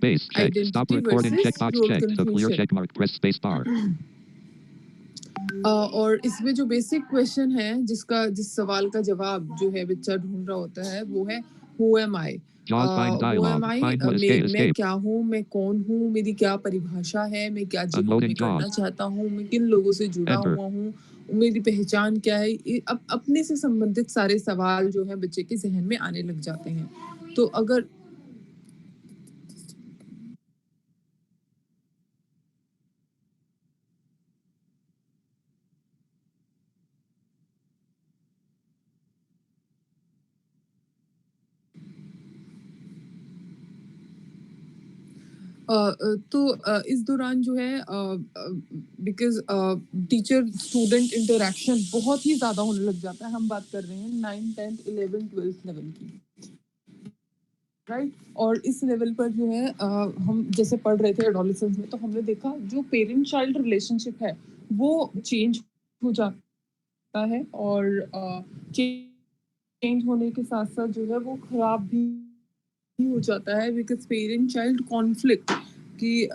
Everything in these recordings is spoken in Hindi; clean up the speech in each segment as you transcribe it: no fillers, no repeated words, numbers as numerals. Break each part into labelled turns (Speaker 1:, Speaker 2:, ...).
Speaker 1: Base check. Stop
Speaker 2: Identity
Speaker 1: recording.
Speaker 2: versus
Speaker 1: Checkbox
Speaker 2: role
Speaker 1: checked. To clear
Speaker 2: confusion.
Speaker 1: check mark, press space bar.
Speaker 2: और इसमें जो बेसिक क्वेश्चन है जिस सवाल का जवाब जो है बच्चा ढूंढ रहा होता है वो है who am I.
Speaker 1: JAWS find
Speaker 2: who am
Speaker 1: dialog.
Speaker 2: I,
Speaker 1: Find what escape.
Speaker 2: मैं
Speaker 1: Escape.
Speaker 2: क्या हूँ, मैं कौन हूँ, मेरी क्या परिभाषा है, मैं क्या जीवन
Speaker 1: Unloading
Speaker 2: में करना
Speaker 1: JAWS.
Speaker 2: चाहता हूँ, मैं किन लोगों से जुड़ा
Speaker 1: Enter.
Speaker 2: हुआ हूँ, मेरी पहचान क्या है। अपने से संबंधित सारे सवाल जो है बच्चे के जहन में आने लग जाते हैं। तो अगर तो इस दौरान जो है बिकॉज टीचर स्टूडेंट इंटरेक्शन बहुत ही ज़्यादा होने लग जाता है। हम बात कर रहे हैं 9th 10th 11th 12th level की, राइट। और इस लेवल पर जो है हम जैसे पढ़ रहे थे एडोलेसेंस में, तो हमने देखा जो पेरेंट चाइल्ड रिलेशनशिप है वो चेंज हो जाता है और चेंज होने के साथ साथ जो है वो खराब भी हो जाता है बिकॉज पेरेंट चाइल्ड कॉन्फ्लिक्ट कि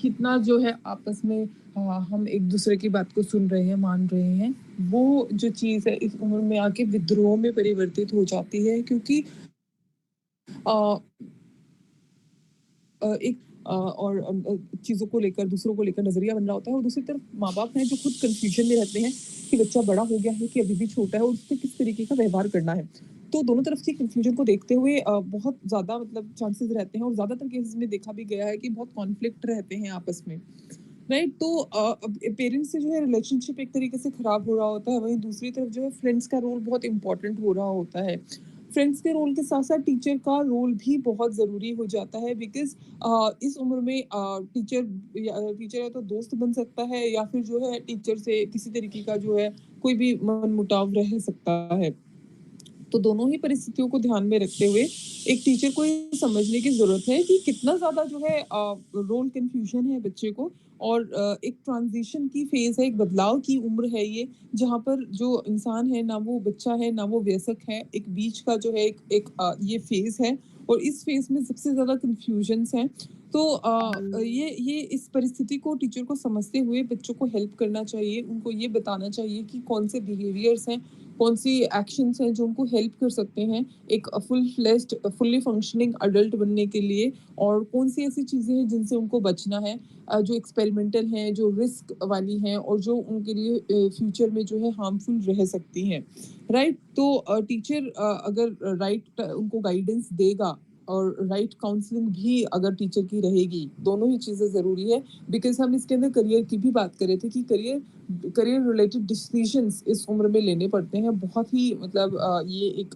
Speaker 2: कितना जो है आपस में हम एक दूसरे की बात को सुन रहे हैं, मान रहे हैं, वो जो चीज़ है इस उम्र में आके विद्रोह में परिवर्तित हो जाती है। क्योंकि एक और चीज़ों को लेकर, दूसरों को लेकर नज़रिया बन रहा होता है और दूसरी तरफ माँ बाप हैं जो खुद कंफ्यूजन में रहते हैं कि बच्चा बड़ा हो गया है कि अभी भी छोटा है और उससे किस तरीके का व्यवहार करना है। तो दोनों तरफ की कंफ्यूजन को देखते हुए बहुत ज़्यादा मतलब चांसेस रहते हैं और ज़्यादातर केसेस में देखा भी गया है कि बहुत कॉन्फ्लिक्ट रहते हैं आपस में, राइट। तो पेरेंट्स से जो है रिलेशनशिप एक तरीके से खराब हो रहा होता है, वहीं दूसरी तरफ जो है फ्रेंड्स का रोल बहुत इंपॉर्टेंट हो रहा होता है। फ्रेंड्स के रोल के साथ साथ टीचर का रोल भी बहुत ज़रूरी हो जाता है बिकॉज इस उम्र में टीचर या तो दोस्त बन सकता है या फिर जो है टीचर से किसी तरीके का जो है कोई भी मनमुटाव रह सकता है। तो दोनों ही परिस्थितियों को ध्यान में रखते हुए एक टीचर को ये समझने की ज़रूरत है कि कितना ज़्यादा जो है रोल कन्फ्यूजन है बच्चे को और एक ट्रांजिशन की फेज़ है, एक बदलाव की उम्र है ये, जहाँ पर जो इंसान है ना वो बच्चा है, ना वो वयस्क है, एक बीच का जो है ये फेज़ है और इस फेज़ में सबसे ज़्यादा कन्फ्यूजन्स हैं। तो ये इस परिस्थिति को टीचर को समझते हुए बच्चों को हेल्प करना चाहिए, उनको ये बताना चाहिए कि कौन से बिहेवियर्स हैं, कौन सी एक्शंस हैं जो उनको हेल्प कर सकते हैं एक full fleshed fully functioning adult बनने के लिए, और कौन सी ऐसी चीज़ें हैं जिनसे उनको बचना है, जो एक्सपेरिमेंटल हैं, जो रिस्क वाली हैं और जो उनके लिए फ्यूचर में जो है हार्मफुल रह सकती हैं, राइट। तो टीचर अगर राइट उनको गाइडेंस देगा और राइट काउंसलिंग भी अगर टीचर की रहेगी, दोनों ही चीज़ें ज़रूरी है बिकॉज हम इसके अंदर करियर की भी बात कर रहे थे कि करियर रिलेटेड डिसीजंस इस उम्र में लेने पड़ते हैं। बहुत ही मतलब ये एक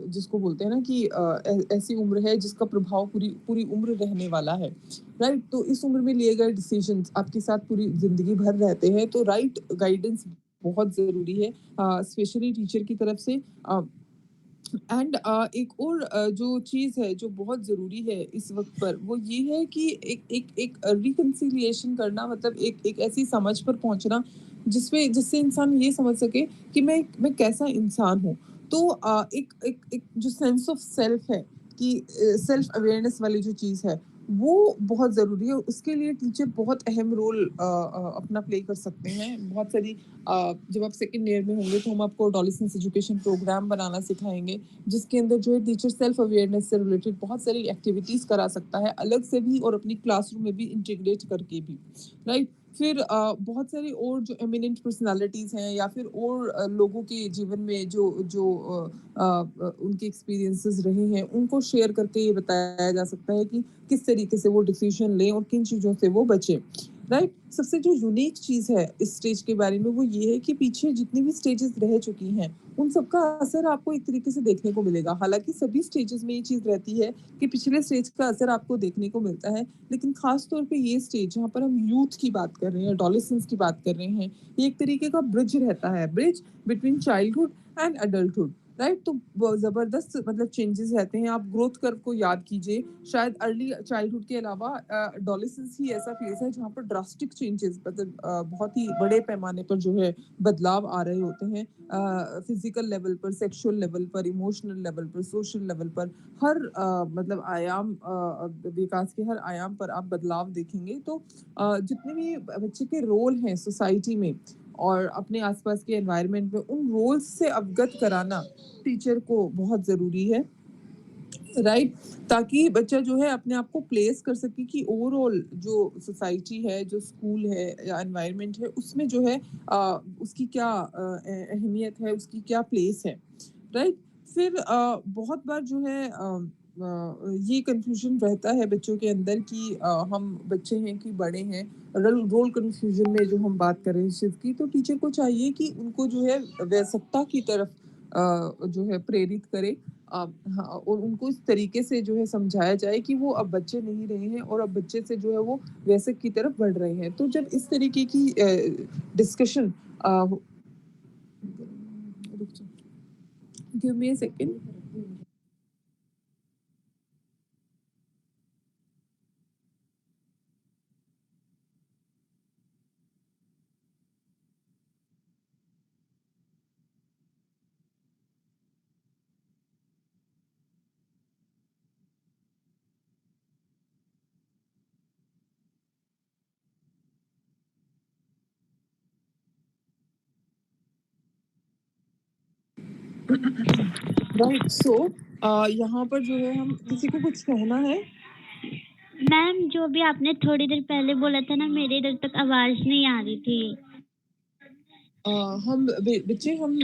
Speaker 2: जिसको बोलते हैं ना कि ऐसी उम्र है जिसका प्रभाव पूरी पूरी उम्र रहने वाला है, राइट। तो इस उम्र में लिए गए डिसीजंस आपके साथ पूरी जिंदगी भर रहते हैं, तो राइट गाइडेंस बहुत ज़रूरी है स्पेशली टीचर की तरफ से। एंड एक और जो चीज़ है जो बहुत ज़रूरी है इस वक्त पर वो ये है कि एक रिकन्सिलिएशन करना, मतलब एक ऐसी समझ पर पहुंचना जिससे इंसान ये समझ सके कि मैं कैसा इंसान हूँ। तो एक जो सेंस ऑफ सेल्फ है कि सेल्फ अवेयरनेस वाली जो चीज़ है वो बहुत ज़रूरी है। उसके लिए टीचर बहुत अहम रोल अपना प्ले कर सकते हैं। बहुत सारी जब आप सेकेंड ईयर में होंगे तो हम आपको एडोलेसेंस एजुकेशन प्रोग्राम बनाना सिखाएंगे जिसके अंदर जो है टीचर सेल्फ अवेयरनेस से रिलेटेड बहुत सारी एक्टिविटीज़ करा सकता है, अलग से भी और अपनी क्लासरूम में भी इंटीग्रेट करके भी, राइट। फिर बहुत सारी और जो एमिनेंट पर्सनालिटीज़ हैं या फिर और लोगों के जीवन में जो जो उनके एक्सपीरियंसेस रहे हैं उनको शेयर करके ये बताया जा सकता है कि किस तरीके से वो डिसीजन लें और किन चीज़ों से वो बचें, राइट। सबसे जो यूनिक चीज़ है इस स्टेज के बारे में वो ये है कि पीछे जितनी भी स्टेजेस रह चुकी हैं उन सबका असर आपको एक तरीके से देखने को मिलेगा। हालांकि सभी स्टेजेस में ये चीज़ रहती है कि पिछले स्टेज का असर आपको देखने को मिलता है, लेकिन खास तौर पे ये स्टेज जहाँ पर हम यूथ की बात कर रहे हैं, एडोलेसेंस की बात कर रहे हैं, ये एक तरीके का ब्रिज रहता है, bridge between childhood and adulthood. Right? तो ज़बरदस्त मतलब चेंजेस रहते हैं। आप ग्रोथ कर्व को याद कीजिए, शायद अर्ली चाइल्डहुड के अलावा एडोलेसेंस ही ऐसा फेज़ है जहाँ पर ड्रास्टिक चेंजेस मतलब बहुत ही बड़े पैमाने पर जो है बदलाव आ रहे होते हैं। फिज़िकल लेवल पर, सेक्सुअल लेवल पर, इमोशनल लेवल पर, सोशल लेवल पर, हर मतलब आयाम विकास के हर आयाम पर आप बदलाव देखेंगे। तो जितने भी बच्चे के रोल हैं सोसाइटी में और अपने आसपास के एनवायरनमेंट में, उन रोल्स से अवगत कराना टीचर को बहुत ज़रूरी है, राइट? ताकि बच्चा जो है अपने आप को प्लेस कर सके कि ओवरऑल जो सोसाइटी है, जो स्कूल है या एनवायरनमेंट है, उसमें जो है उसकी क्या अहमियत है, उसकी क्या प्लेस है, राइट? फिर बहुत बार जो है ये कन्फ्यूज़न रहता है बच्चों के अंदर कि हम बच्चे हैं कि बड़े हैं। रोल कन्फ्यूज़न में जो हम बात कर रहे हैं इस चीज़ की, तो टीचर को चाहिए कि उनको जो है वयस्कता की तरफ जो है प्रेरित करे। हाँ, और उनको इस तरीके से जो है समझाया जाए कि वो अब बच्चे नहीं रहे हैं और अब बच्चे से जो है वो वयस्क की तरफ बढ़ रहे हैं। तो जब इस तरीके की डिस्कशन हो रुक जाओ, give me a second. Right, so यहाँ पर जो है हम किसी को कुछ कहना है?
Speaker 3: मैम जो भी आपने थोड़ी देर पहले बोला था ना, मेरे इधर तक आवाज़ नहीं आ रही थी।
Speaker 2: हम बच्चे हम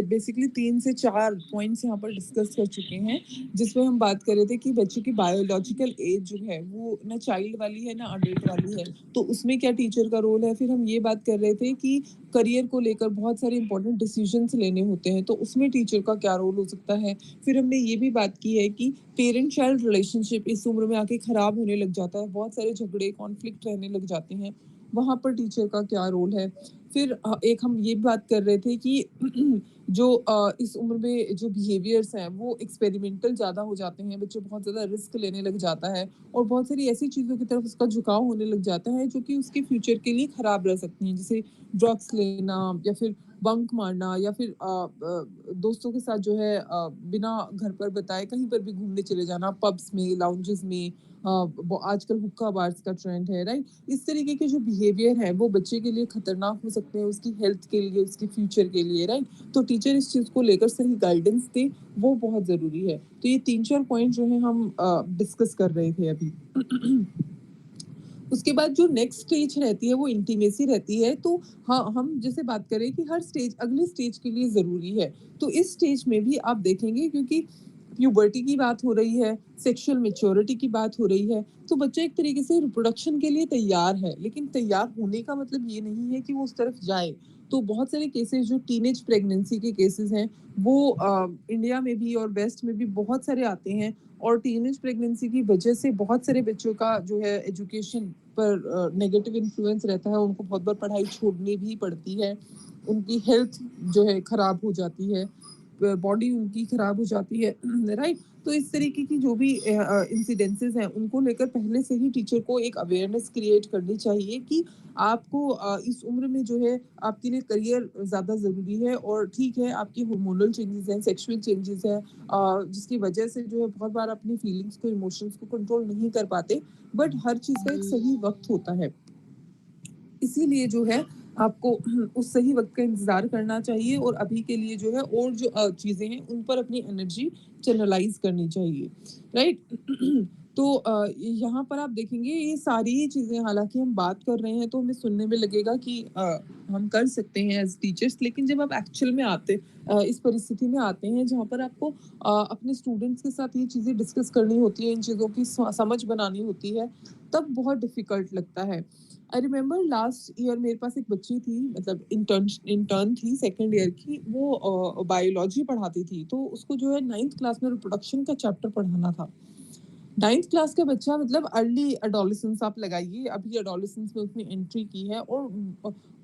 Speaker 2: बेसिकली 3 से 4 पॉइंट्स यहाँ पर डिस्कस कर चुके हैं, जिसमें हम बात कर रहे थे कि बच्चे की बायोलॉजिकल एज जो है वो ना चाइल्ड वाली है ना अडल्ट वाली है, तो उसमें क्या टीचर का रोल है। फिर हम ये बात कर रहे थे कि करियर को लेकर बहुत सारे इंपॉर्टेंट डिसीजंस लेने होते हैं, तो उसमें टीचर का क्या रोल हो सकता है। फिर हमने ये भी बात की है कि पेरेंट चाइल्ड रिलेशनशिप इस उम्र में आके खराब होने लग जाता है, बहुत सारे झगड़े कॉन्फ्लिक्ट रहने लग जाते हैं, वहाँ पर टीचर का क्या रोल है। फिर एक हम ये बात कर रहे थे कि जो इस उम्र में जो बिहेवियर्स हैं वो एक्सपेरिमेंटल ज़्यादा हो जाते हैं, बच्चे बहुत ज़्यादा रिस्क लेने लग जाता है और बहुत सारी ऐसी चीज़ों की तरफ उसका झुकाव होने लग जाता है जो कि उसके फ्यूचर के लिए खराब रह सकती हैं, जैसे ड्रग्स लेना या फिर बंक मारना या फिर दोस्तों के साथ जो है बिना घर पर बताए कहीं पर भी घूमने चले जाना, पब्स में, लाउंजेस में। आजकल हुक्का बार्स का ट्रेंड है, राइट? इस तरीके के जो बिहेवियर है वो बच्चे के लिए खतरनाक हो सकते हैं, उसकी हेल्थ के लिए, उसके फ्यूचर के लिए, राइट? तो टीचर इस चीज़ को लेकर सही गाइडेंस दे, वो बहुत ज़रूरी है। तो ये 3-4 पॉइंट जो है हम डिस्कस कर रहे थे अभी। उसके बाद जो नेक्स्ट स्टेज रहती है वो इंटीमेसी रहती है। तो हाँ, हम जैसे बात करें कि हर स्टेज अगले स्टेज के लिए ज़रूरी है। तो इस स्टेज में भी आप देखेंगे क्योंकि प्यूबर्टी की बात हो रही है, सेक्सुअल मैच्योरिटी की बात हो रही है, तो बच्चा एक तरीके से रिप्रोडक्शन के लिए तैयार है, लेकिन तैयार होने का मतलब ये नहीं है कि वो उस तरफ जाए। तो बहुत सारे केसेज़ जो टीनेज प्रेगनेंसी के केसेज़ हैं, वो इंडिया में भी और वेस्ट में भी बहुत सारे आते हैं और टीनेज प्रेगनेंसी की वजह से बहुत सारे बच्चों का जो है एजुकेशन पर नेगेटिव इन्फ्लुएंस रहता है, उनको बहुत बार पढ़ाई छोड़नी भी पड़ती है, उनकी हेल्थ जो है खराब हो जाती है, बॉडी उनकी खराब हो जाती है, राइट? तो इस तरीके की जो भी इंसिडेंसेस हैं उनको लेकर पहले से ही टीचर को एक अवेयरनेस क्रिएट करनी चाहिए कि आपको इस उम्र में जो है आपके लिए करियर ज़्यादा ज़रूरी है और ठीक है आपकी हार्मोनल चेंजेस हैं, सेक्सुअल चेंजेस हैं, जिसकी वजह से जो है बहुत बार अपनी फीलिंग्स को, इमोशंस को कंट्रोल नहीं कर पाते, बट हर चीज़ का एक सही वक्त होता है। इसीलिए जो है आपको उस सही वक़्त का इंतज़ार करना चाहिए और अभी के लिए जो है और जो चीज़ें हैं उन पर अपनी एनर्जी चैनलाइज़ करनी चाहिए, राइट? तो यहाँ पर आप देखेंगे ये सारी चीज़ें हालाँकि हम बात कर रहे हैं तो हमें सुनने में लगेगा कि हम कर सकते हैं एज़ टीचर्स, लेकिन जब आप एक्चुअल में आते इस परिस्थिति में आते हैं जहाँ पर आपको अपने स्टूडेंट्स के साथ ये चीज़ें डिस्कस करनी होती हैं, इन चीज़ों की समझ बनानी होती है, तब बहुत डिफ़िकल्ट लगता है। आई रिमेंबर लास्ट ईयर मेरे पास एक बच्ची थी, मतलब इंटर्न थी सेकंड ईयर की, वो बायोलॉजी पढ़ाती थी, तो उसको जो है 9th क्लास में रिप्रोडक्शन का चैप्टर पढ़ाना था। 9th क्लास का बच्चा मतलब अर्ली एडोलेसेंस आप लगाइए, अभी एडोलेसेंस में उसने एंट्री की है और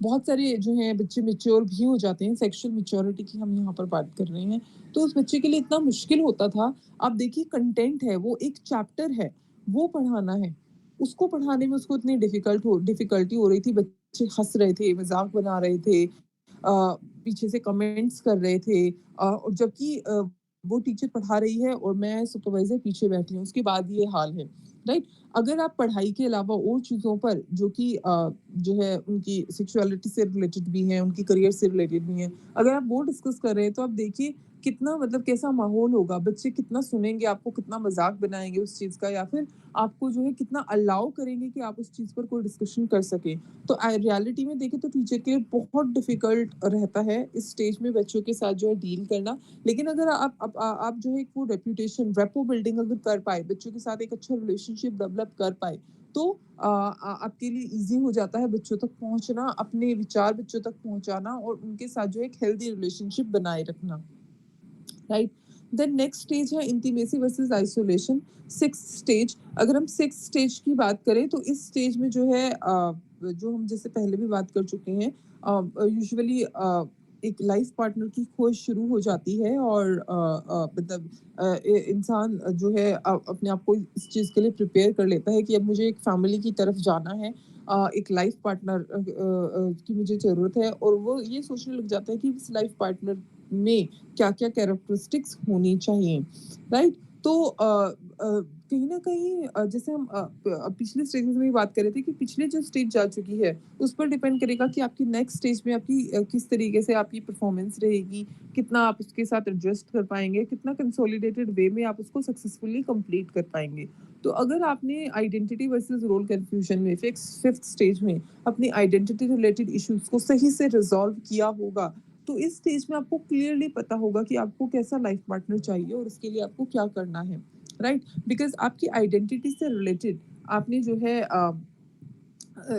Speaker 2: बहुत सारे जो हैं बच्चे मैच्योर भी हो जाते हैं, सेक्सुअल मैच्योरिटी की हम यहाँ पर बात कर रहे हैं। तो उस बच्चे के लिए इतना मुश्किल होता था, आप देखिए कंटेंट है, वो एक चैप्टर है, वो पढ़ाना है। उसको पढ़ाने में उसको इतनी डिफ़िकल्टी हो रही थी, बच्चे हँस रहे थे, मज़ाक बना रहे थे, पीछे से कमेंट्स कर रहे थे, और जबकि वो टीचर पढ़ा रही है और मैं सुपरवाइज़र पीछे बैठी हूँ, उसके बाद ये हाल है, राइट? अगर आप पढ़ाई के अलावा और चीज़ों पर जो कि जो है उनकी सेक्सुअलिटी से रिलेटेड भी हैं, उनकी करियर से रिलेटेड भी हैं, अगर आप वो डिस्कस कर रहे हैं तो आप देखिए कितना मतलब कैसा माहौल होगा, बच्चे कितना सुनेंगे, आपको कितना मज़ाक बनाएँगे उस चीज़ का, या फिर आपको जो है कितना अलाउ करेंगे कि आप उस चीज़ पर कोई डिस्कशन कर सकें। तो रियलिटी में देखें तो टीचर के लिए बहुत डिफ़िकल्ट रहता है इस स्टेज में बच्चों के साथ जो है डील करना। लेकिन अगर आप जो है एक वो रेपुटेशन रेपो बिल्डिंग अगर कर पाए, बच्चों के साथ एक अच्छा रिलेशनशिप डेवलप कर पाए, तो आपके लिए ईज़ी हो जाता है बच्चों तक पहुँचना, अपने विचार बच्चों तक पहुँचाना और उनके साथ जो है एक हेल्दी रिलेशनशिप बनाए रखना। राइट? देन नेक्स्ट स्टेज है intimacy versus isolation. Sixth stage, अगर हम सिक्स्थ स्टेज की बात करें तो इस स्टेज में जो है जो हम जैसे पहले भी बात कर चुके हैं, यूजुअली एक लाइफ पार्टनर की खोज शुरू हो जाती है और मतलब इंसान जो है अपने आप को इस चीज़ के लिए प्रिपेयर कर लेता है कि अब मुझे एक फैमिली की तरफ जाना है, एक लाइफ पार्टनर की मुझे ज़रूरत है, और वो ये सोचने लग जाता है कि इस लाइफ पार्टनर में क्या-क्या कैरेक्टरिस्टिक्स होनी चाहिए, राइट? तो कहीं न कहीं जैसे हम पिछले स्टेजेस में भी बात कर रहे थे कि पिछले जो स्टेज जा चुकी है, उस पर डिपेंड करेगा कि आपकी नेक्स्ट स्टेज में आपकी किस तरीके से आपकी परफॉर्मेंस रहेगी, कितना आप उसके साथ एडजस्ट कर पाएँगे, कितना कंसोलिडेटेड वे में आप उसको सक्सेसफुली कंप्लीट कर पाएँगे। तो अगर आपने आइडेंटिटी वर्सेस रोल कन्फ्यूजन में फिफ्थ स्टेज में अपनी आइडेंटिटी रिलेटेड इश्यूज़ को सही से रिज़ॉल्व किया होगा, तो इस स्टेज में आपको क्लियरली पता होगा कि आपको कैसा लाइफ पार्टनर चाहिए और उसके लिए आपको क्या करना है, राइट? बिकॉज़ आपकी आइडेंटिटी से रिलेटेड आपने जो है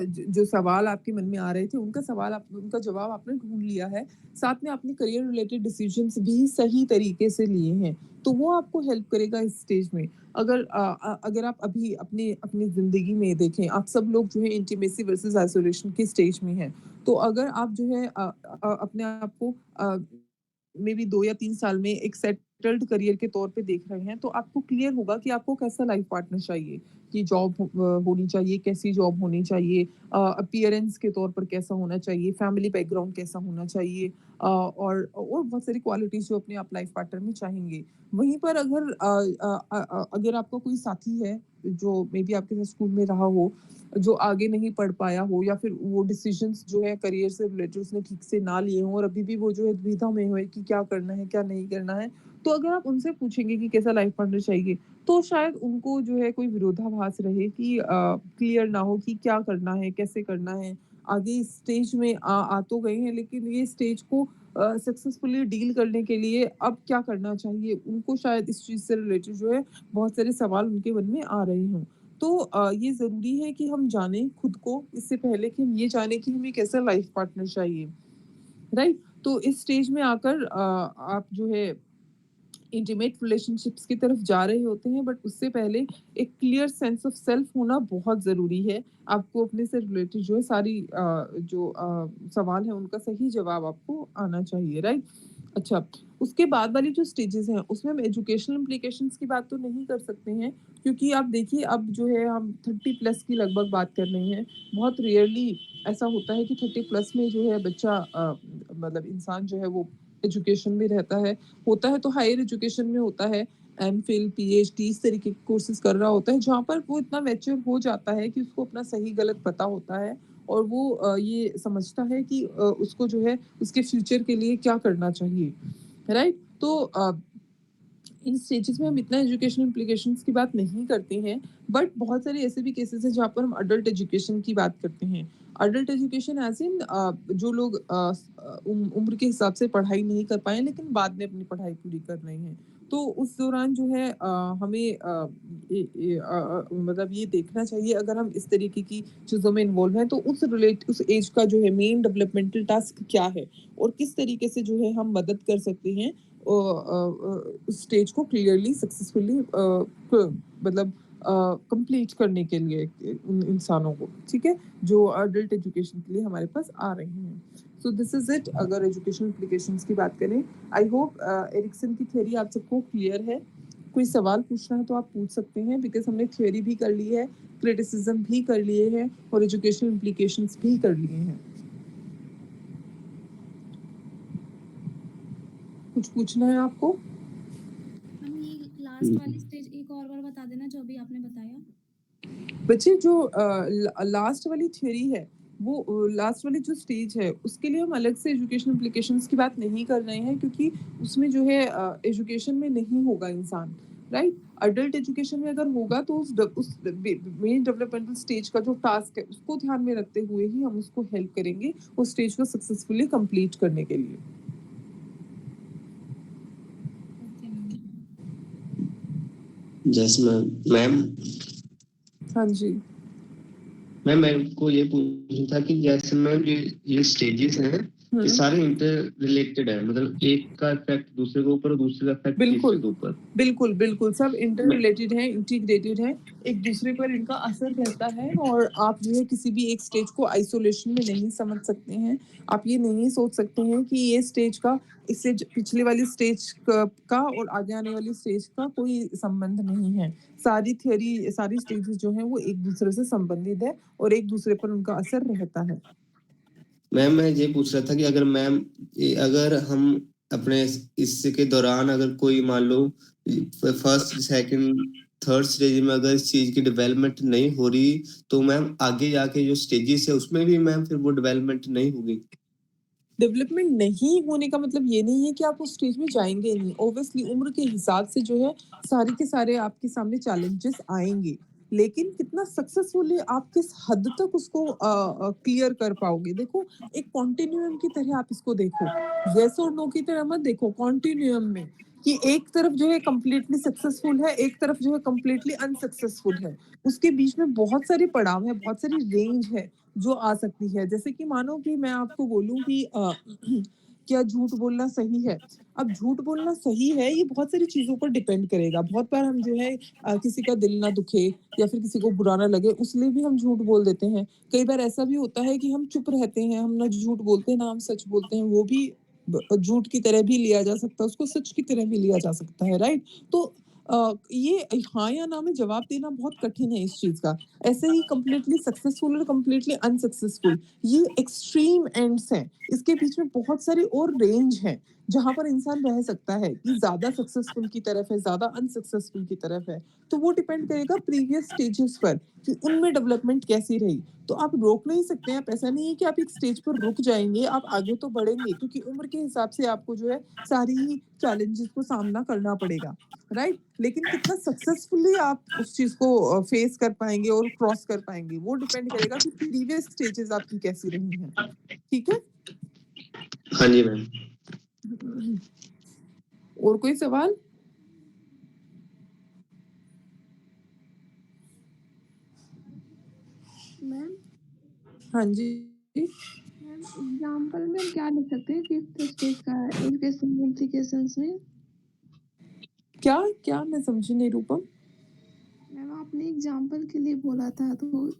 Speaker 2: जो सवाल आपके मन में आ रहे थे, उनका जवाब आपने ढूँढ लिया है। साथ में आपने करियर रिलेटेड डिसीज़न्स भी सही तरीके से लिए हैं, तो वो आपको हेल्प करेगा इस स्टेज में। अगर आप अभी अपनी अपनी ज़िंदगी में देखें, आप सब लोग जो है इंटीमेसी वर्सेस आइसोलेशन के स्टेज में हैं। तो अगर आप जो है अपने आप को मेबी 2 या 3 साल में एक सेटल्ड करियर के तौर पे देख रहे हैं, तो आपको क्लियर होगा कि आपको कैसा लाइफ पार्टनर चाहिए, कि जॉब होनी चाहिए, कैसी जॉब होनी चाहिए, अपीयरेंस के तौर पर कैसा होना चाहिए, फैमिली बैकग्राउंड कैसा होना चाहिए, और बहुत सारी क्वालिटीज़ जो अपने आप लाइफ पार्टनर में चाहेंगे। वहीं पर अगर आपका कोई साथी है, जो मेबी आपके साथ स्कूल में रहा हो, जो आगे नहीं पढ़ पाया हो, या फिर वो डिसीजंस जो है करियर से रिलेटेड उसने ठीक से ना लिए हों और अभी भी वो जो है दुविधा में है कि क्या करना है, क्या नहीं करना है। तो अगर आप उनसे पूछेंगे कि कैसा लाइफ पार्टनर चाहिए, तो शायद उनको जो है कोई विरोधाभास रहे कि क्लियर ना हो कि क्या करना है, कैसे करना है। आगे इस स्टेज में आ तो गए हैं, लेकिन ये स्टेज को सक्सेसफुली डील करने के लिए अब क्या करना चाहिए? उनको शायद इस चीज़ से रिलेटेड जो है बहुत सारे सवाल उनके मन में आ रहे हों। तो ये ज़रूरी है कि हम जानें खुद को, इससे पहले कि हम ये जानें कि हमें कैसा लाइफ पार्टनर चाहिए, राइट? तो इस स्टेज में आकर आप जो है इंटीमेट रिलेशनशिप्स की तरफ जा रहे होते हैं, बट उससे पहले एक क्लियर सेंस ऑफ सेल्फ होना बहुत ज़रूरी है। आपको अपने से रिलेटेड जो है सारी जो सवाल हैं उनका सही जवाब आपको आना चाहिए, राइट? अच्छा, उसके बाद वाली जो स्टेजेस हैं उसमें हम एजुकेशनल इम्प्लीकेशंस की बात तो नहीं कर सकते हैं, क्योंकि आप देखिए अब जो है हम 30 प्लस की लगभग बात कर रहे हैं। बहुत रेयरली ऐसा होता है कि 30 प्लस में जो है बच्चा मतलब इंसान जो है वो एजुकेशन में रहता है। होता है तो हायर एजुकेशन में होता है, एमफिल, पीएचडी इस तरीके के कोर्सेज़ कर रहा होता है, जहाँ पर वो इतना मैच्योर हो जाता है कि उसको अपना सही-गलत पता होता है और वो ये समझता है कि उसको जो है उसके फ्यूचर के लिए क्या करना चाहिए, राइट? तो इन स्टेजेस में हम इतना एजुकेशनल इम्प्लीकेशंस की बात नहीं करते हैं, बट बहुत सारे ऐसे भी केसेस हैं जहाँ पर हम अडल्ट एजुकेशन की बात करते हैं। अडल्ट एजुकेशन ऐज़ इन जो लोग उम्र के हिसाब से पढ़ाई नहीं कर पाए लेकिन बाद में अपनी पढ़ाई पूरी कर रहे हैं। तो उस दौरान जो है हमें मतलब ये देखना चाहिए, अगर हम इस तरीके की चीज़ों में इन्वॉल्व हैं तो उस एज का जो है मेन डेवलपमेंटल टास्क क्या है और किस तरीके से जो है हम मदद कर सकते हैं उस स्टेज को क्लियरली सक्सेसफुली मतलब कंप्लीट करने के लिए उन इंसानों को, ठीक है, जो अडल्ट एजुकेशन के लिए हमारे पास आ रहे हैं। सो दिस इज इट अगर एजुकेशनल एप्लीकेशंस की बात करें। आई होप एरिक्सन की थ्योरी आप सबको क्लियर है। कोई सवाल पूछना है तो आप पूछ सकते हैं, बिकॉज हमने थ्योरी भी कर ली है, क्रिटिसिज्म भी कर लिए हैं और एजुकेशनल इम्प्लीकेशंस भी कर लिए हैं। कुछ पूछना है आपको?
Speaker 4: हम ये लास्ट वाली स्टेज एक और बार बता देना जो अभी आपने बताया।
Speaker 2: बच्चे जो लास्ट वाली थ्योरी है वो लास्ट वाली जो स्टेज है उसके लिए हम अलग से एजुकेशन इम्प्लीकेशंस की बात नहीं कर रहे हैं, क्योंकि उसमें जो है एजुकेशन में नहीं होगा इंसान, राइट। अडल्ट एजुकेशन में अगर होगा तो उस मेन डेवलपमेंटल स्टेज का जो टास्क है उसको ध्यान में रखते हुए ही हम उसको हेल्प करेंगे उस स्टेज को सक्सेसफुली कंप्लीट करने के लिए।
Speaker 4: Okay ma'am.
Speaker 5: जस मैम
Speaker 2: हाँ जी।
Speaker 5: मैम मेरे को ये पूछना था कि जैसे मैम ये स्टेजेस हैं ये सारे इंटर रिलेटेड है, मतलब एक का इफेक्ट दूसरे के ऊपर और दूसरे का इफेक्ट तीसरे के ऊपर।
Speaker 2: बिल्कुल बिल्कुल सब इंटर रिलेटेड है, इंटीग्रेटेड है, एक दूसरे पर इनका असर रहता है। और आप जो है किसी भी एक स्टेज को आइसोलेशन में नहीं समझ सकते हैं। आप ये नहीं सोच सकते हैं कि ये स्टेज का इससे पिछले वाली स्टेज का और आगे आने वाली स्टेज का कोई संबंध नहीं है। सारी थ्योरी सारी स्टेजेस जो हैं वो एक दूसरे से संबंधित है और एक दूसरे पर उनका असर रहता है।
Speaker 5: मैम मैं ये पूछ रहा था कि अगर हम अपने इसके दौरान अगर कोई मान लो फर्स्ट सेकंड थर्ड स्टेज में अगर इस चीज की डेवलपमेंट नहीं हो रही तो मैम आगे जाके जो स्टेजेस है उसमें भी मैम फिर वो डेवलपमेंट नहीं होगी।
Speaker 2: डेवलपमेंट नहीं होने का मतलब ये नहीं है कि आप उस स्टेज में जाएंगे नहीं। ऑब्वियसली उम्र के हिसाब से जो है सारे के सारे आपके सामने चैलेंजेस आएंगे, लेकिन कितना सक्सेसफुली आप किस हद तक उसको क्लियर कर पाओगे। देखो एक कॉन्टिन्यूम की तरह आप इसको देखो, यस और नो की तरह मत देखो, कॉन्टिन्यूम में कि एक तरफ जो है कंप्लीटली सक्सेसफुल है, एक तरफ जो है कंप्लीटली अनसक्सेसफुल है। उसके बीच में बहुत सारे पड़ाव है, बहुत सारी रेंज है जो आ सकती है। जैसे कि मानो कि मैं आपको बोलूं कि क्या झूठ बोलना सही है। अब झूठ बोलना सही है ये बहुत सारी चीजों पर डिपेंड करेगा। बहुत बार हम जो है किसी का दिल ना दुखे या फिर किसी को बुरा ना लगे उसलिए भी हम झूठ बोल देते हैं। कई बार ऐसा भी होता है कि हम चुप रहते हैं, हम ना झूठ बोलते हैं ना हम सच बोलते हैं, वो भी झूठ की तरह भी लिया जा सकता है, उसको सच की तरह भी लिया जा सकता है, राइट। तो ये हाँ या ना में जवाब देना बहुत कठिन है इस चीज का। ऐसे ही कंप्लीटली सक्सेसफुल और कंप्लीटली अनसक्सेसफुल ये एक्सट्रीम एंड्स हैं। इसके बीच में बहुत सारी और रेंज है जहां पर इंसान रह सकता है कि ज्यादा सक्सेसफुल की तरफ है, ज्यादा अनसक्सेसफुल की तरफ है। तो वो डिपेंड करेगा प्रीवियस स्टेजेस पर कि उनमें डेवलपमेंट कैसी रही। तो आप रोक नहीं सकते हैं। आप ऐसा नहीं है कि आप एक स्टेज पर रुक जाएंगे, आप आगे तो बढ़ेंगे, क्योंकि उम्र के हिसाब से आपको जो है सारी ही चैलेंजेस को सामना करना पड़ेगा, राइट। लेकिन कितना सक्सेसफुली आप उस चीज को फेस कर पाएंगे और क्रॉस कर पाएंगे वो डिपेंड करेगा कि प्रीवियस स्टेजेस आपकी कैसी रही हैं, ठीक है।
Speaker 5: हाँ जी मैम।
Speaker 2: और कोई सवाल?
Speaker 6: मैम
Speaker 2: हाँ जी
Speaker 6: मैम एग्जांपल में हम क्या लिख सकते हैं फिफ्थ स्टेज का एजुकेशन इम्प्लीकेशंस में?
Speaker 2: क्या क्या मैं समझी नहीं रूपम।
Speaker 6: मैम आपने एग्जांपल के लिए बोला था, तो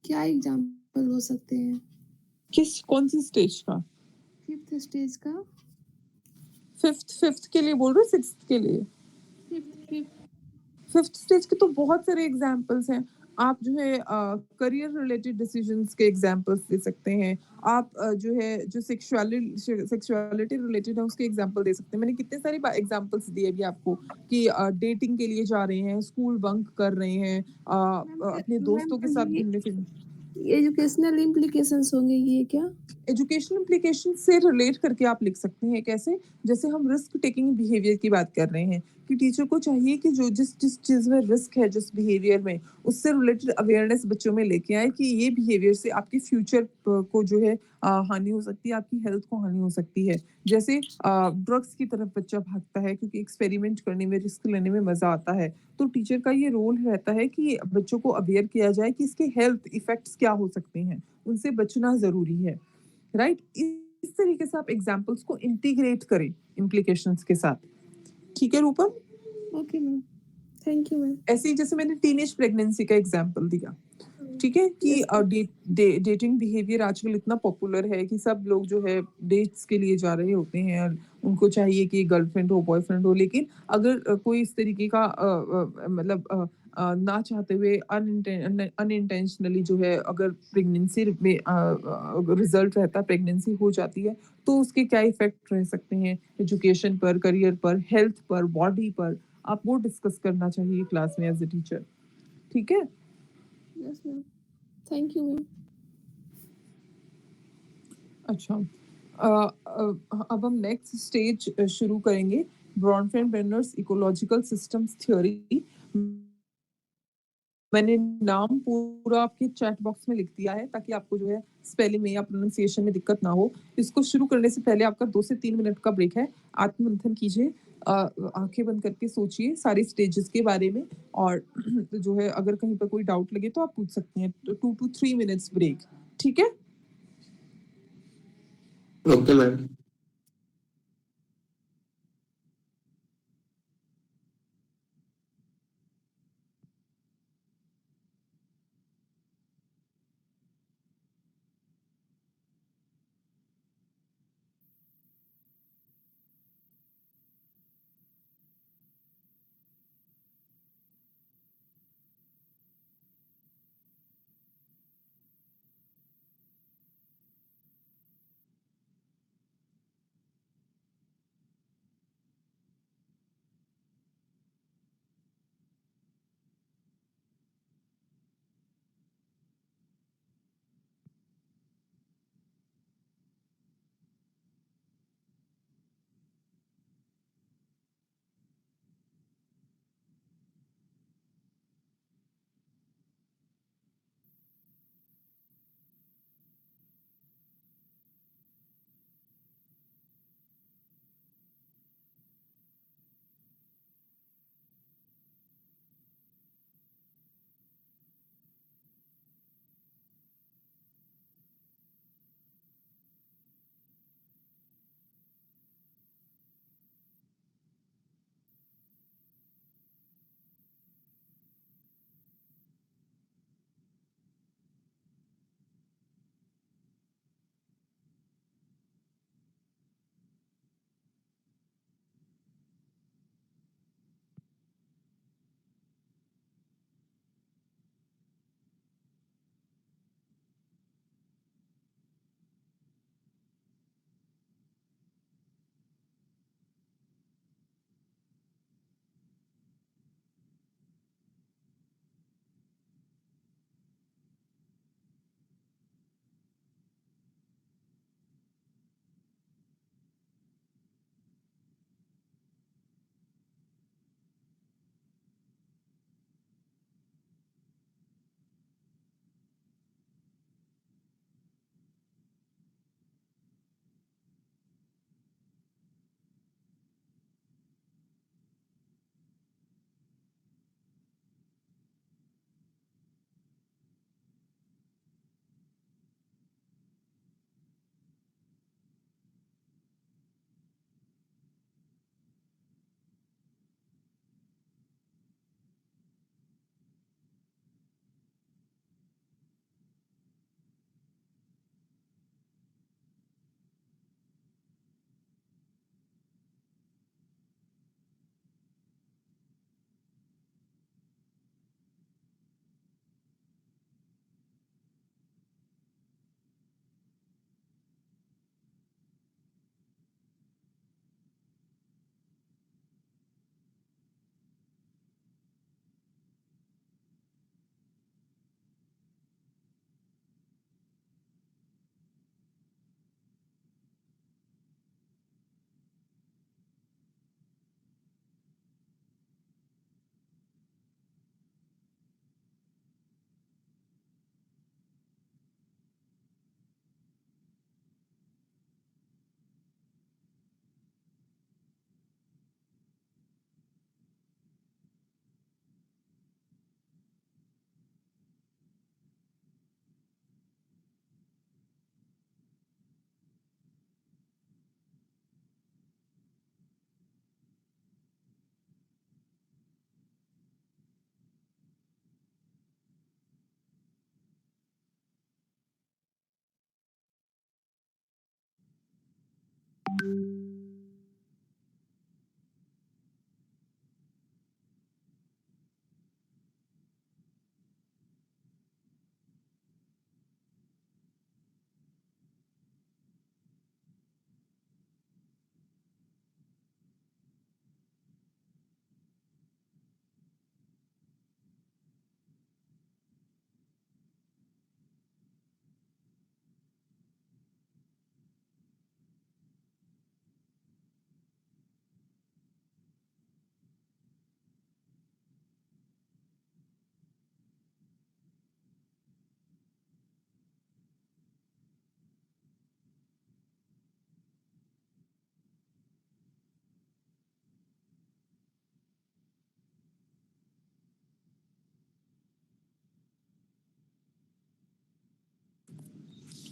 Speaker 6: क्या एग्जांपल हो सकते हैं
Speaker 2: कौन सी स्टेज का?
Speaker 6: फिफ्थ स्टेज का?
Speaker 2: फिफ्थ के लिए बोल रहे हो, सिक्स्थ के लिए? फिफ्थ स्टेज के तो बहुत सारे एग्जाम्पल्स हैं। आप जो है करियर रिलेटेड डिसीजंस के एग्जाम्पल्स दे सकते हैं। आप जो है जो सेक्सुअलिटी रिलेटेड है उसके एग्जाम्पल दे सकते हैं। मैंने कितने सारे एग्जाम्पल्स दिए अभी आपको कि डेटिंग के लिए जा रहे हैं, स्कूल बंक कर रहे हैं, अपने दोस्तों के साथ घूमने फिरने।
Speaker 6: एजुकेशनल इम्प्लीकेशंस होंगे ये क्या?
Speaker 2: एजुकेशन इम्प्लीकेशन से रिलेट करके आप लिख सकते हैं। कैसे? जैसे हम रिस्क टेकिंग बिहेवियर की बात कर रहे हैं कि टीचर को चाहिए कि जो जिस जिस चीज में रिस्क है, जिस बिहेवियर में, उससे रिलेटेड अवेयरनेस बच्चों में लेके आए कि ये बिहेवियर से आपके फ्यूचर को जो है हानि हो सकती है, आपकी हेल्थ को हानि हो सकती है। जैसे ड्रग्स की तरफ बच्चा भागता है क्योंकि एक्सपेरिमेंट करने में, रिस्क लेने में मजा आता है। तो टीचर का ये रोल रहता है कि बच्चों को अवेयर किया जाए कि इसके हेल्थ इफेक्ट्स क्या हो सकते हैं, उनसे बचना जरूरी है, राइट। इस तरीके से आप एग्जाम्पल्स को इंटीग्रेट करें इम्प्लीकेशंस के साथ, ठीक है Rupam.
Speaker 6: Okay ma'am. Thank you ma'am.
Speaker 2: ऐसे ही जैसे मैंने टीनेज प्रेगनेंसी का एग्जांपल दिया, ठीक है कि डेटिंग बिहेवियर आजकल इतना पॉपुलर है कि सब लोग जो है डेट्स के लिए जा रहे होते हैं और उनको चाहिए कि गर्लफ्रेंड हो बॉयफ्रेंड हो, लेकिन अगर कोई इस तरीके का मतलब ना चाहते हुए अनइंटेंशनली जो है अगर प्रेगनेंसी में रिजल्ट रहता, प्रेगनेंसी हो जाती है, तो उसके क्या इफेक्ट रह सकते हैं एजुकेशन पर, करियर पर, हेल्थ पर, बॉडी पर, आप वो डिस्कस करना चाहिए क्लास में एज ए टीचर, ठीक है।
Speaker 6: Yes ma'am, thank you ma'am.
Speaker 2: अच्छा, अब हम नेक्स्ट स्टेज शुरू करेंगे, ब्रॉनफेन बेर्नर्स इकोलॉजिकल सिस्टम्स थ्योरी। मैंने नाम पूरा आपके चैट बॉक्स में लिख दिया है ताकि आपको जो है स्पेलिंग में या प्रोनाउंसिएशन में दिक्कत ना हो। इसको शुरू करने से पहले आपका 2 से 3 मिनट का ब्रेक है, आत्ममंथन कीजिए, आंखें बंद करके सोचिए सारे स्टेजेस के बारे में, और जो है अगर कहीं पर कोई डाउट लगे तो आप पूछ सकते हैं। 2 to 3 मिनट्स ब्रेक, ठीक है।
Speaker 5: Okay ma'am.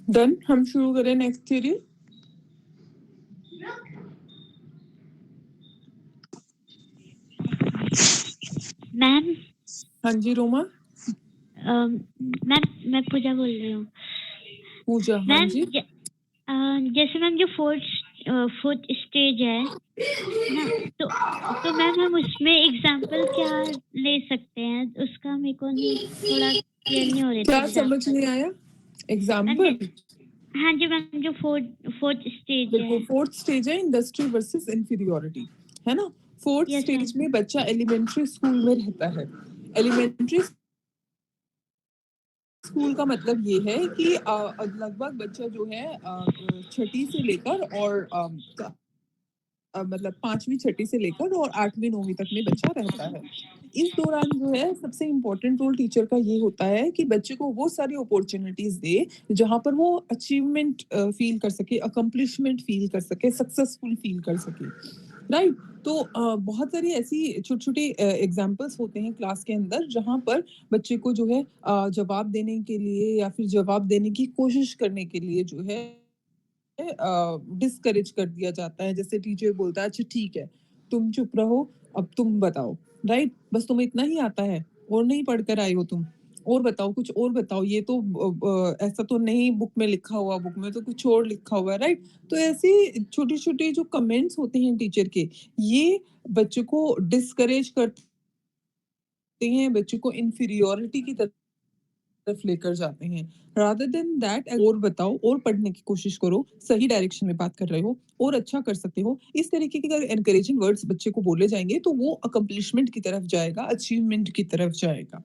Speaker 2: डन, हम शुरू करें नेक्स्ट थ्योरी।
Speaker 3: मैम
Speaker 2: हाँ जी रोमा।
Speaker 3: मैम मैं पूजा बोल रही हूँ।
Speaker 2: पूजा, हाँ
Speaker 3: मैम
Speaker 2: जी।
Speaker 3: जैसे मैम जो फोर्थ स्टेज है ना, तो मैम हम उसमें एग्जाम्पल क्या ले सकते हैं, उसका मेरे को नहीं थोड़ा क्लियर नहीं हो रहे थे
Speaker 2: क्या समझ
Speaker 3: एग्जाम्पल।
Speaker 2: नहीं आया? एग्जाम्पल?
Speaker 3: हाँ जी मैम, जो फोर्थ स्टेज
Speaker 2: देखो,
Speaker 3: है।
Speaker 2: फोर्थ स्टेज है इंडस्ट्री वर्सेस इंफीरियोरिटी, है ना। Fourth
Speaker 3: yes
Speaker 2: stage
Speaker 3: ma'am.
Speaker 2: में बच्चा एलिमेंट्री स्कूल में रहता है। एलिमेंट्री स्कूल का मतलब ये है कि लगभग बच्चा जो है छठी से लेकर और मतलब 5वीं छठी से लेकर और 8वीं 9वीं तक में बच्चा रहता है। इस दौरान जो है सबसे इम्पोर्टेंट रोल टीचर का ये होता है कि बच्चे को वो सारी अपॉर्चुनिटीज दे जहाँ पर वो अचीवमेंट फील कर सके, अकम्पलिशमेंट फील कर सके, सक्सेसफुल फील कर सके, राइट। तो बहुत सारी ऐसी छोटी छोटी एग्जाम्पल्स होते हैं क्लास के अंदर जहाँ पर बच्चे को जो है जवाब देने के लिए या फिर जवाब देने की कोशिश करने के लिए जो है डिस्करेज कर दिया जाता है। जैसे टीचर बोलता है अच्छा ठीक है, तुम चुप रहो, अब तुम बताओ, राइट। बस तुम्हें इतना ही आता है और नहीं पढ़कर आए हो तुम, और बताओ, कुछ और बताओ, ये तो ऐसा तो नहीं बुक में लिखा हुआ, बुक में तो कुछ और लिखा हुआ है, राइट। तो ऐसी छोटी छोटी जो कमेंट्स होते हैं टीचर के, ये बच्चे को डिस्करेज करते हैं, बच्चे को इंफीरियोरिटी की तरफ लेकर जाते हैं। रादर देन दैट और बताओ और पढ़ने की कोशिश करो, सही डायरेक्शन में बात कर रहे हो और अच्छा कर सकते हो, इस तरीके के अगर एनकरेजिंग वर्ड्स बच्चे को बोले जाएंगे तो वो अकम्पलिशमेंट की तरफ जाएगा, अचीवमेंट की तरफ जाएगा,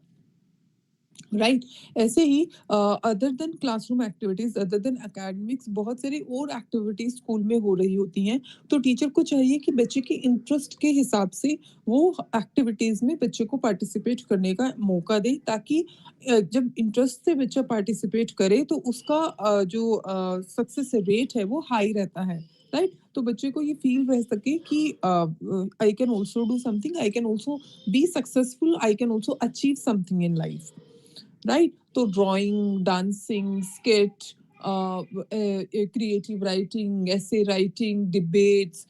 Speaker 2: राइट। ऐसे ही other than classroom activities, other than academics, बहुत सारी और एक्टिविटीज स्कूल में हो रही होती हैं। तो टीचर को चाहिए कि बच्चे के इंटरेस्ट के हिसाब से वो एक्टिविटीज में बच्चे को पार्टिसिपेट करने का मौका दे, ताकि जब इंटरेस्ट से बच्चा पार्टिसिपेट करे तो उसका जो सक्सेस रेट है वो हाई रहता है, राइट। तो बच्चे को ये फील रह सके कि I can also do something, I can also be successful, I can also achieve something in life, right. तो drawing, dancing, sketch, creative writing, ऐसे राइटिंग, डिबेट्स,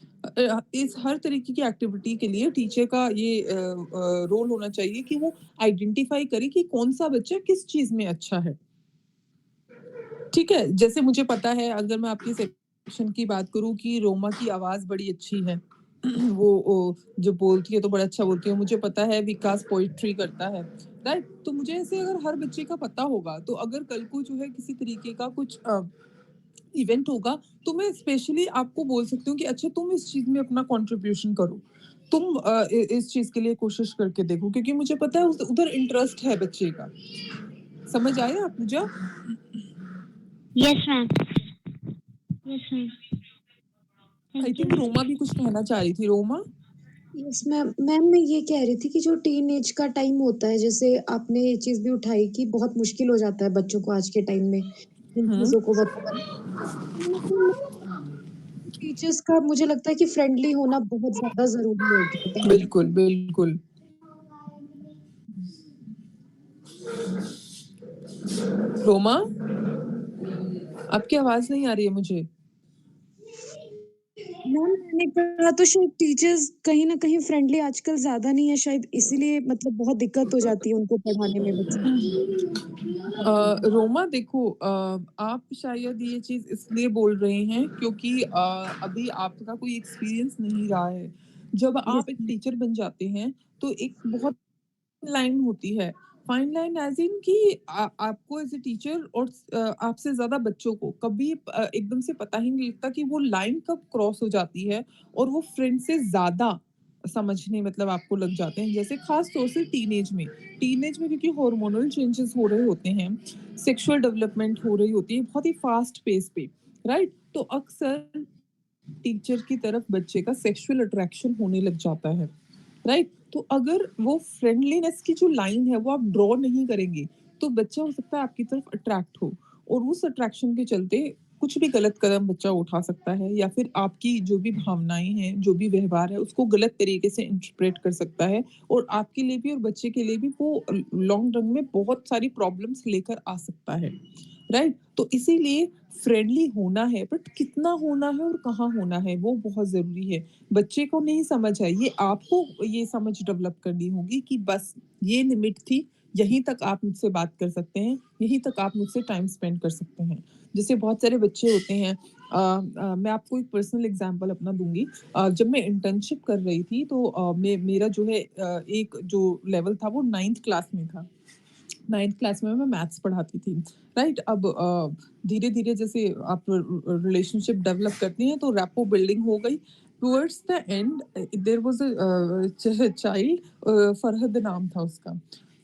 Speaker 2: इस हर तरीके की एक्टिविटी के लिए टीचर का ये रोल होना चाहिए कि वो आइडेंटिफाई करे कि कौन सा बच्चा किस चीज में अच्छा है, ठीक है। जैसे मुझे पता है, अगर मैं आपकी सेक्शन की बात करूं कि रोमा की आवाज बड़ी अच्छी है वो जो बोलती है तो बड़ा अच्छा बोलती है, मुझे पता है विकास पोइट्री करता है, राइट। तो मुझे ऐसे अगर हर बच्चे का पता होगा तो अगर कल को जो है किसी तरीके का कुछ इवेंट होगा तो मैं स्पेशली आपको बोल सकती हूँ कि अच्छा तुम इस चीज में अपना कंट्रीब्यूशन करो, तुम इस चीज के लिए कोशिश करके देखो, क्योंकि मुझे पता है उधर इंटरेस्ट है बच्चे का। समझ आया Pooja?
Speaker 3: Yes ma'am, yes ma'am.
Speaker 2: I think Roma भी कुछ कहना चाह रही थी। रोमा?
Speaker 7: Yes ma'am. मैम मैं ये कह रही थी कि जो टीन एज का टाइम होता है, जैसे आपने ये चीज भी उठाई कि बहुत मुश्किल हो जाता है बच्चों को आज के टाइम में इन चीजों को बताना। टीचर्स का मुझे लगता है कि फ्रेंडली होना बहुत ज्यादा जरूरी हो जाता है।
Speaker 2: बिल्कुल बिल्कुल। रोमा, आपकी आवाज नहीं आ रही है मुझे।
Speaker 7: मैम मैंने कहा तो शायद टीचर्स कहीं ना कहीं फ्रेंडली आजकल ज्यादा नहीं है, शायद इसीलिए मतलब बहुत दिक्कत हो जाती है उनको पढ़ाने में बच्चों
Speaker 2: रोमा देखो, आप शायद ये चीज इसलिए बोल रहे हैं क्योंकि अभी आपका कोई एक्सपीरियंस नहीं रहा है। जब
Speaker 7: को।
Speaker 2: आप एक टीचर बन जाते हैं तो एक बहुत लाइन होती है, फाइन लाइन एज इन कि आपको एज ए टीचर और आपसे ज्यादा बच्चों को कभी एकदम से पता ही नहीं लगता कि वो लाइन कब क्रॉस हो जाती है और वो फ्रेंड से ज्यादा समझने मतलब आपको लग जाते हैं। जैसे खास तौर से टीनेज में क्योंकि हार्मोनल चेंजेस हो रहे होते हैं, सेक्सुअल डेवलपमेंट हो रही होती है बहुत ही फास्ट पेस पे, राइट। तो अक्सर टीचर की तरफ बच्चे का सेक्सुअल अट्रैक्शन होने लग जाता है, राइट। तो अगर वो फ्रेंडलीनेस की जो लाइन है वो आप ड्रॉ नहीं करेंगे तो बच्चा हो सकता है आपकी तरफ अट्रैक्ट हो और उस अट्रैक्शन के चलते कुछ भी गलत कदम बच्चा उठा सकता है, या फिर आपकी जो भी भावनाएं हैं, जो भी व्यवहार है, उसको गलत तरीके से इंटरप्रेट कर सकता है और आपके लिए भी और बच्चे के लिए भी वो लॉन्ग रन में बहुत सारी प्रॉब्लम्स लेकर आ सकता है, राइट? तो इसीलिए फ्रेंडली होना है, बट कितना होना है और कहाँ होना है वो बहुत ज़रूरी है। बच्चे को नहीं समझ है, ये आपको ये समझ डेवलप करनी होगी कि बस ये लिमिट थी, यहीं तक आप मुझसे बात कर सकते हैं, यहीं तक आप मुझसे टाइम स्पेंड कर सकते हैं। जैसे बहुत सारे बच्चे होते हैं मैं आपको एक पर्सनल एग्ज़ाम्पल अपना दूँगी। जब मैं इंटर्नशिप कर रही थी तो मेरा जो है एक जो लेवल था वो 9th क्लास में था। 9th क्लास में मैं मैथ्स पढ़ाती थी, राइट? अब धीरे-धीरे जैसे आप रिलेशनशिप डेवलप करती हैं तो रैपो बिल्डिंग हो गई। Towards the end there was a, child Farhad नाम था उसका।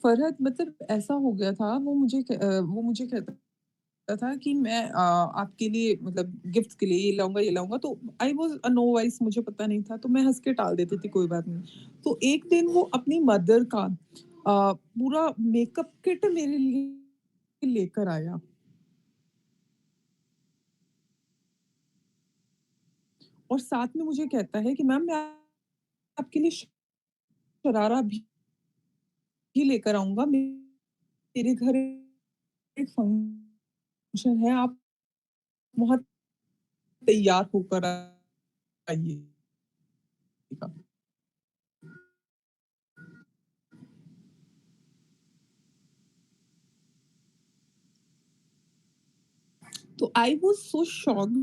Speaker 2: फरहद मतलब ऐसा हो गया था वो मुझे कहता था कि मैं आपके लिए मतलब गिफ्ट के लिए ये लाऊँगा तो I was a novice मुझे पता नहीं था तो मैं हँस के टाल देती थी कोई बात नहीं। तो एक दिन वो अपनी मदर का पूरा मेकअप किट मेरे लिए लेकर आया और साथ में मुझे कहता है कि मैम मैं आपके लिए शरारा भी लेकर आऊँगा। मेरे घर एक फंक्शन है, आप वहाँ तैयार होकर आइएगा। तो आई वाज़ सो शॉक्ड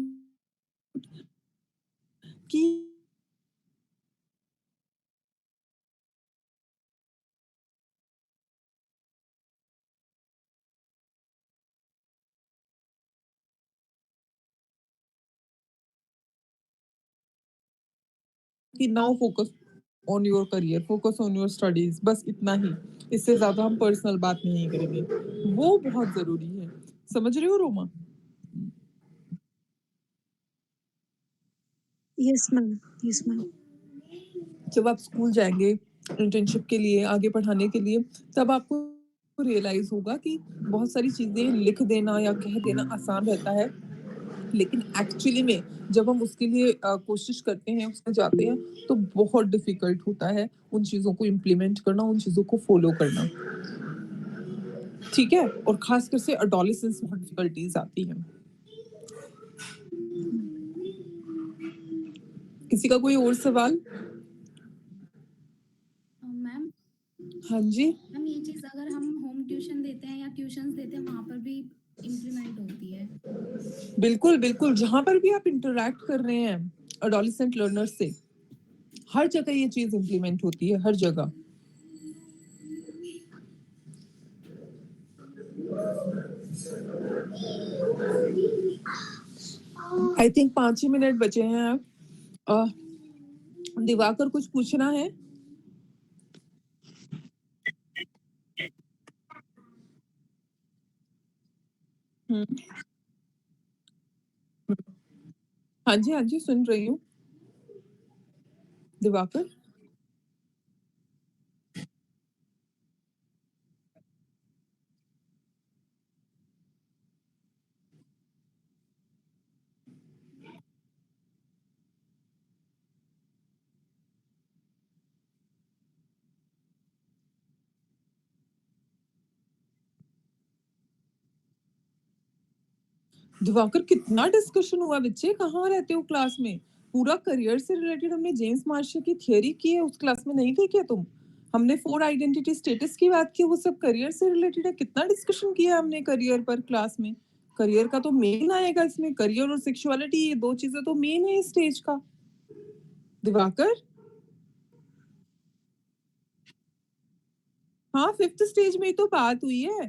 Speaker 2: कि now focus on your career, focus on your studies बस इतना ही। इससे ज़्यादा हम पर्सनल बात नहीं करेंगे। वो बहुत ज़रूरी है। समझ रहे हो Roma?
Speaker 7: Yes ma'am, yes ma'am.
Speaker 2: जब आप स्कूल जाएँगे इंटर्नशिप के लिए, आगे पढ़ाने के लिए, तब आपको रियलाइज़ होगा कि बहुत सारी चीज़ें लिख देना या कह देना आसान रहता है, लेकिन एक्चुअली में जब हम उसके लिए कोशिश करते हैं, उसमें जाते हैं, तो बहुत डिफ़िकल्ट होता है उन चीज़ों को इम्प्लीमेंट करना, उन चीज़ों को फ़ॉलो करना। ठीक है? और ख़ासकर से एडोलेसेंस बहुत डिफ़िकल्टीज़ आती हैं। किसी का कोई और सवाल?
Speaker 4: मैम
Speaker 2: हाँ जी।
Speaker 4: मैम ये चीज़ अगर हम होम ट्यूशन देते हैं या ट्यूशंस देते हैं वहाँ पर भी इम्प्लीमेंट होती है।
Speaker 2: बिल्कुल, बिल्कुल, जहाँ पर भी आप इंटरैक्ट कर रहे हैं एडोलेसेंट लर्नर्स से, हर जगह ये चीज़ इम्प्लीमेंट होती है, हर जगह। आई थिंक 5 ही मिनट बचे हैं अब। दिवाकर कुछ पूछना है? हुँ। हाँ जी, सुन रही हूँ। दिवाकर? दिवाकर कितना डिस्कशन हुआ बच्चे, कहाँ रहते हो क्लास में? पूरा करियर से रिलेटेड हमने जेम्स मार्शल की थ्योरी की है, उस क्लास में नहीं थे क्या तुम? हमने 4 आइडेंटिटी स्टेटस की बात की, वो सब करियर से रिलेटेड है। कितना डिस्कशन किया हमने करियर पर क्लास में? करियर का तो मेन आएगा इसमें, करियर और सेक्सुअलिटी ये 2 चीज़ें तो मेन है इस स्टेज का। दिवाकर? हाँ, 5th स्टेज में ही तो बात हुई है।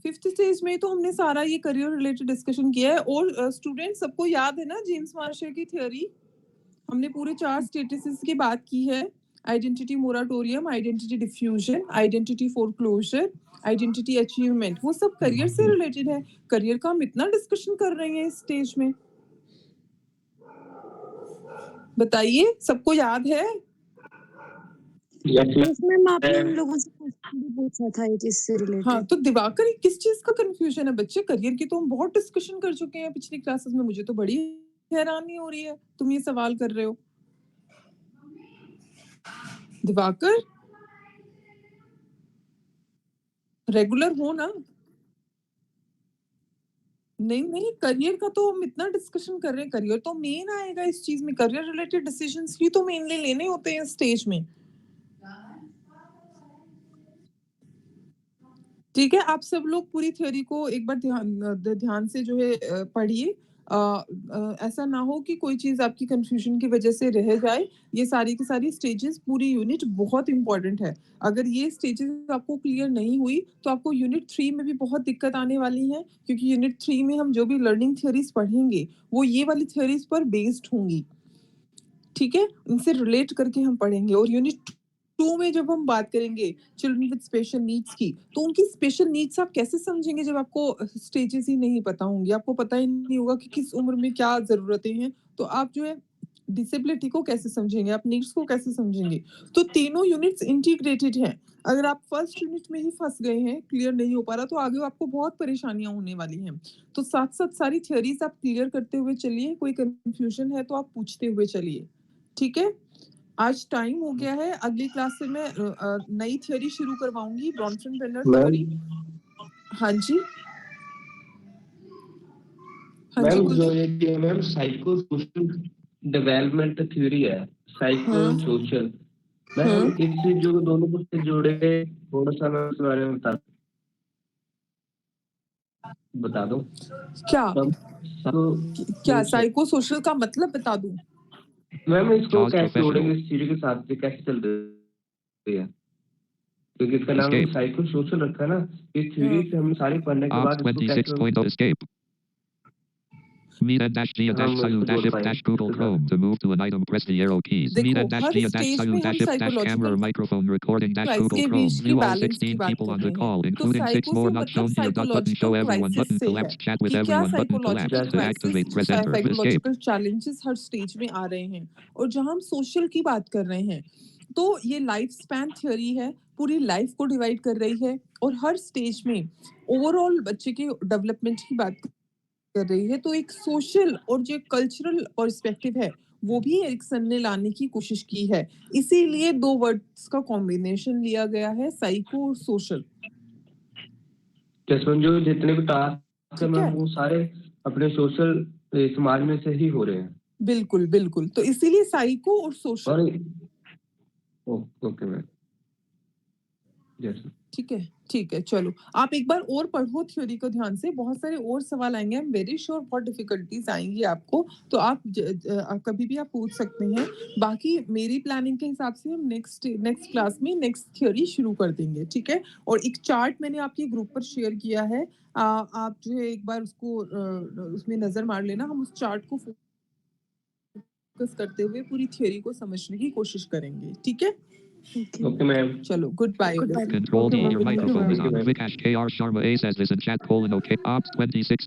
Speaker 2: 5th स्टेज में ही तो हमने सारा ये करियर रिलेटेड डिस्कशन किया है और स्टूडेंट्स सबको याद है ना जेम्स मार्शल की थ्योरी? हमने पूरे 4 स्टेटसेस की बात की है। Identity moratorium, identity diffusion, identity foreclosure, identity achievement वो सब करियर से रिलेटेड है। करियर का हम इतना डिस्कशन कर रहे हैं इस स्टेज में। बताइए, सबको याद है?
Speaker 7: यस मैम, आपने उन लोगों से क्वेश्चन भी पूछा था ये चीज़ से
Speaker 2: हाँ,
Speaker 7: रिलेटेड।
Speaker 2: तो दिवाकर ये किस चीज़ का कन्फ्यूजन है बच्चे? करियर की तो हम बहुत डिस्कशन कर चुके हैं पिछली क्लासेस में, मुझे तो बड़ी हैरानी हो रही है, तुम ये सवाल कर रहे हो। दिवाकर, रेगुलर हो ना? नहीं, नहीं, करियर का तो हम इतना डिस्कशन कर रहे हैं, करियर तो मेन आएगा इस चीज़ में, करियर रिलेटेड डिसीजंस ही तो मेनली लेने होते हैं इस स्टेज में। ठीक है, आप सब लोग पूरी थ्योरी को एक बार ध्यान से जो है पढ़िए। ऐसा ना हो कि कोई चीज़ आपकी कन्फ्यूजन की वजह से रह जाए। ये सारी की सारी स्टेजेस पूरी यूनिट बहुत इम्पोर्टेंट है। अगर ये स्टेजेस आपको क्लियर नहीं हुई, तो आपको यूनिट 3 में भी बहुत दिक्कत आने वाली है, क्योंकि यूनिट 3 में हम जो भी लर्निंग थ्योरीज़ पढ़ेंगे, वो ये वाली थ्योरीज़ पर बेस्ड होंगी। ठीक है? इनसे रिलेट करके हम पढ़ेंगे और यूनिट 2 में जब हम बात करेंगे चिल्ड्रन विद स्पेशल नीड्स की, तो उनकी स्पेशल नीड्स आप कैसे समझेंगे जब आपको स्टेजेस ही नहीं पता होंगी, आपको पता ही नहीं होगा कि किस उम्र में क्या ज़रूरतें हैं, तो आप जो है डिसेबिलिटी को कैसे समझेंगे, आप नीड्स को कैसे समझेंगे? तो तीनों यूनिट्स इंटीग्रेटेड हैं। अगर आप फर्स्ट यूनिट में ही फँस गए हैं, क्लियर नहीं हो पा रहा, तो आगे आपको बहुत परेशानियाँ होने वाली हैं। तो साथ-साथ सारी थ्योरीज़ आप क्लियर करते हुए चलिए, कोई कन्फ्यूजन है तो आप पूछते हुए चलिए। ठीक है? आज टाइम हो गया है, अगली क्लास से मैं नई थ्योरी शुरू करवाऊँगी, ब्रॉन्सन बेनर थ्योरी।
Speaker 5: मैम
Speaker 2: हाँ जी। हाँ जी,
Speaker 5: मैम जो
Speaker 2: कुलदीप?
Speaker 5: ये कि ma'am psycho social development theory है, साइको
Speaker 2: हाँ,
Speaker 5: सोशल, मैम
Speaker 2: हाँ।
Speaker 5: इससे जो दोनों को से जोड़े थोड़ा सा मैं उसके बारे में बता दूं।
Speaker 2: क्या?
Speaker 5: तब
Speaker 2: क्या
Speaker 5: सोशल
Speaker 2: साइको सोशल का मतलब बता दूँ?
Speaker 5: मैम इसको
Speaker 1: Jaws
Speaker 5: कैसे जोड़ेंगे
Speaker 1: professional.
Speaker 5: इस थ्योरी के साथ, ये कैसे चल रही है, क्योंकि इसका नाम
Speaker 1: Escape.
Speaker 5: साइको सोशल रखा है ना, इस थ्योरी
Speaker 2: हाँ।
Speaker 5: से हम सारे पढ़ने के
Speaker 1: Ops
Speaker 5: बाद इसको कैसे
Speaker 1: 26.0 escape. Meta dash Gia dash
Speaker 5: हम
Speaker 1: Sayu
Speaker 5: इसको
Speaker 1: dash
Speaker 5: जोड़
Speaker 1: if
Speaker 5: पाएंगे
Speaker 1: dash Google
Speaker 5: इसके साथ।
Speaker 1: Chrome to move to an item press the arrow keys.
Speaker 2: देखो,
Speaker 1: Meta dash
Speaker 2: हर
Speaker 1: Gia dash
Speaker 2: स्टेज
Speaker 1: Sayu
Speaker 2: में हम
Speaker 1: dash if dash camera
Speaker 2: psychological
Speaker 1: microphone recording dash
Speaker 2: क्राइस
Speaker 1: Google
Speaker 2: के
Speaker 1: Chrome.
Speaker 2: बीच की
Speaker 1: View all
Speaker 2: बैलेंस की
Speaker 1: 16
Speaker 2: बात
Speaker 1: people
Speaker 2: कर
Speaker 1: on
Speaker 2: रहे
Speaker 1: the
Speaker 2: हैं।
Speaker 1: call,
Speaker 2: तो
Speaker 1: including 6
Speaker 2: साइको
Speaker 1: more
Speaker 2: से
Speaker 1: not
Speaker 2: मतलब
Speaker 1: shown here. Button show
Speaker 2: psychological
Speaker 1: everyone.
Speaker 2: Crisis
Speaker 1: Button
Speaker 2: से है
Speaker 1: collapse chat with
Speaker 2: कि क्या
Speaker 1: everyone. Button collapse
Speaker 2: psychological
Speaker 1: to
Speaker 2: crisis,
Speaker 1: activate press enter. Escape.
Speaker 2: Psychological challenges her stage में आ रहे हैं। और जहाँ हम सोशल की बात कर रहे हैं, तो ये लाइफ स्पैन थ्योरी है, पूरी लाइफ को डिवाइड कर रही है और हर स्टेज में ओवरऑल बच्चे के डेवलपमेंट की बात कर रही है। तो एक सोशल और जो कल्चरल पर्सपेक्टिव है, वो भी एरिक्सन ने लाने की कोशिश की है। इसीलिए 2 वर्ड्स का कॉम्बिनेशन लिया गया है, साइको और सोशल।
Speaker 5: जिसमें जो जितने भी टास्क है
Speaker 2: ठीक
Speaker 5: मैम
Speaker 2: है?
Speaker 5: वो सारे अपने सोशल समाज में से ही हो रहे हैं।
Speaker 2: बिल्कुल, बिल्कुल। तो इसीलिए साइको और सोशल।
Speaker 5: और ओके मैम, यस
Speaker 2: ठीक है, चलो। आप एक बार और पढ़ो थ्योरी को ध्यान से, बहुत सारे और सवाल आएँगे, आई एम वेरी श्योर बहुत डिफिकल्टीज़ आएँगी आपको, तो आप कभी भी आप पूछ सकते हैं। बाकी मेरी प्लानिंग के हिसाब से हम नेक्स्ट क्लास में नेक्स्ट थ्योरी शुरू कर देंगे, ठीक है? और एक चार्ट मैंने आपके ग्रुप पर शेयर किया है, आप जो है एक बार उसको उसमें नज़र मार लेना, हम उस चार्ट को फोकस करते हुए पूरी थ्योरी को समझने की कोशिश करेंगे, ठीक है?
Speaker 5: ओके मैम,
Speaker 2: चलो, good bye.
Speaker 1: Control D.
Speaker 2: Okay,
Speaker 1: Your
Speaker 2: ma'am.
Speaker 1: microphone is
Speaker 5: Thank you,
Speaker 1: on.
Speaker 5: ma'am.
Speaker 1: Vikash KR Sharma A says this in chat : OK. Ops 26.